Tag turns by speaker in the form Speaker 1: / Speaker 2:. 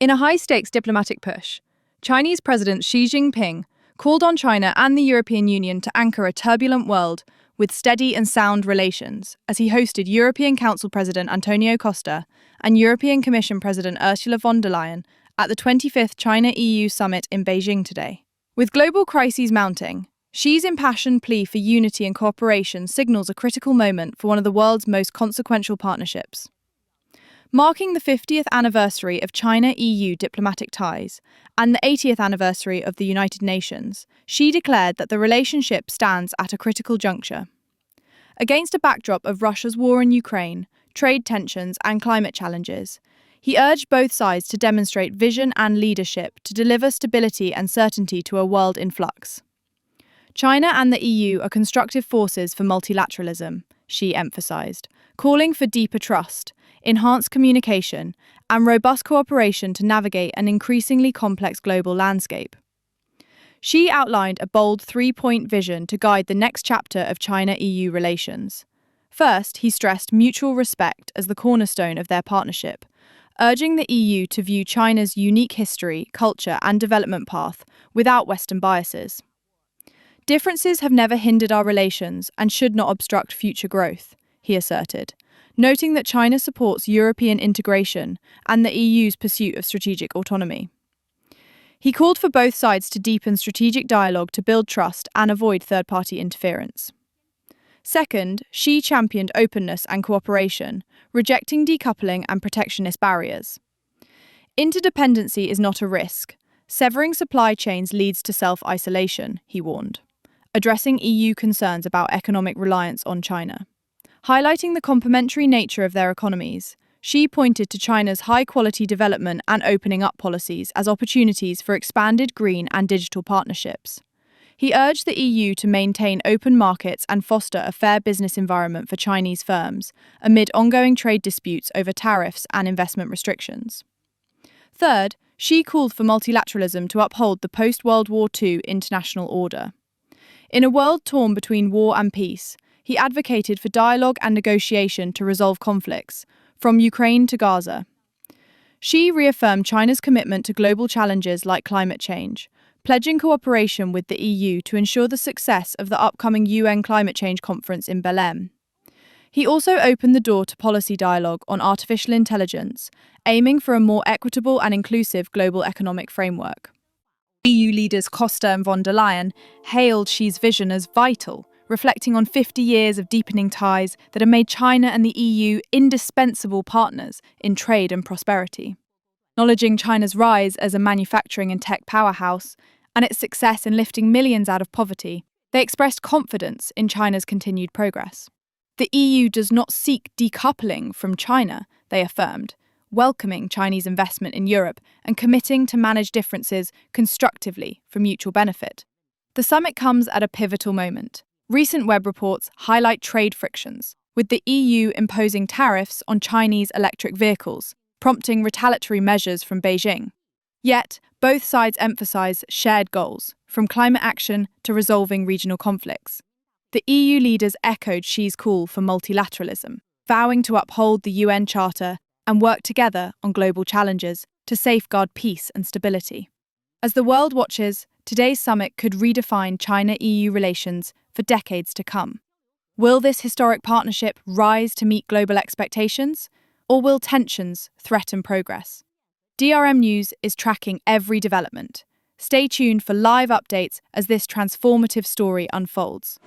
Speaker 1: In a high-stakes diplomatic push, Chinese President Xi Jinping called on China and the European Union to anchor a turbulent world with steady and sound relations as he hosted European Council President Antonio Costa and European Commission President Ursula von der Leyen at the 25th China-EU summit in Beijing today. With global crises mounting, Xi's impassioned plea for unity and cooperation signals a critical moment for one of the world's most consequential partnerships. Marking the 50th anniversary of China-EU diplomatic ties and the 80th anniversary of the United Nations, Xi declared that the relationship stands at a critical juncture. Against a backdrop of Russia's war in Ukraine, trade tensions and climate challenges, he urged both sides to demonstrate vision and leadership to deliver stability and certainty to a world in flux. China and the EU are constructive forces for multilateralism, Xi emphasized, calling for deeper trust, enhanced communication, and robust cooperation to navigate an increasingly complex global landscape. Xi outlined a bold three-point vision to guide the next chapter of China-EU relations. First, he stressed mutual respect as the cornerstone of their partnership, urging the EU to view China's unique history, culture, and development path without Western biases. Differences have never hindered our relations and should not obstruct future growth, he asserted, noting that China supports European integration and the EU's pursuit of strategic autonomy. He called for both sides to deepen strategic dialogue to build trust and avoid third-party interference. Second, Xi championed openness and cooperation, rejecting decoupling and protectionist barriers. Interdependency is not a risk. Severing supply chains leads to self-isolation, he warned, addressing EU concerns about economic reliance on China. Highlighting the complementary nature of their economies, Xi pointed to China's high-quality development and opening up policies as opportunities for expanded green and digital partnerships. He urged the EU to maintain open markets and foster a fair business environment for Chinese firms, amid ongoing trade disputes over tariffs and investment restrictions. Third, Xi called for multilateralism to uphold the post-World War II international order. In a world torn between war and peace, he advocated for dialogue and negotiation to resolve conflicts, from Ukraine to Gaza. Xi reaffirmed China's commitment to global challenges like climate change, pledging cooperation with the EU to ensure the success of the upcoming UN Climate Change Conference in Belém. He also opened the door to policy dialogue on artificial intelligence, aiming for a more equitable and inclusive global economic framework. EU leaders Costa and von der Leyen hailed Xi's vision as vital, reflecting on 50 years of deepening ties that have made China and the EU indispensable partners in trade and prosperity. Acknowledging China's rise as a manufacturing and tech powerhouse and its success in lifting millions out of poverty, they expressed confidence in China's continued progress. The EU does not seek decoupling from China, they affirmed, welcoming Chinese investment in Europe and committing to manage differences constructively for mutual benefit. The summit comes at a pivotal moment. Recent web reports highlight trade frictions, with the EU imposing tariffs on Chinese electric vehicles, prompting retaliatory measures from Beijing. Yet, both sides emphasize shared goals, from climate action to resolving regional conflicts. The EU leaders echoed Xi's call for multilateralism, vowing to uphold the UN Charter and work together on global challenges to safeguard peace and stability. As the world watches, today's summit could redefine China-EU relations for decades to come. Will this historic partnership rise to meet global expectations, or will tensions threaten progress? DRM News is tracking every development. Stay tuned for live updates as this transformative story unfolds.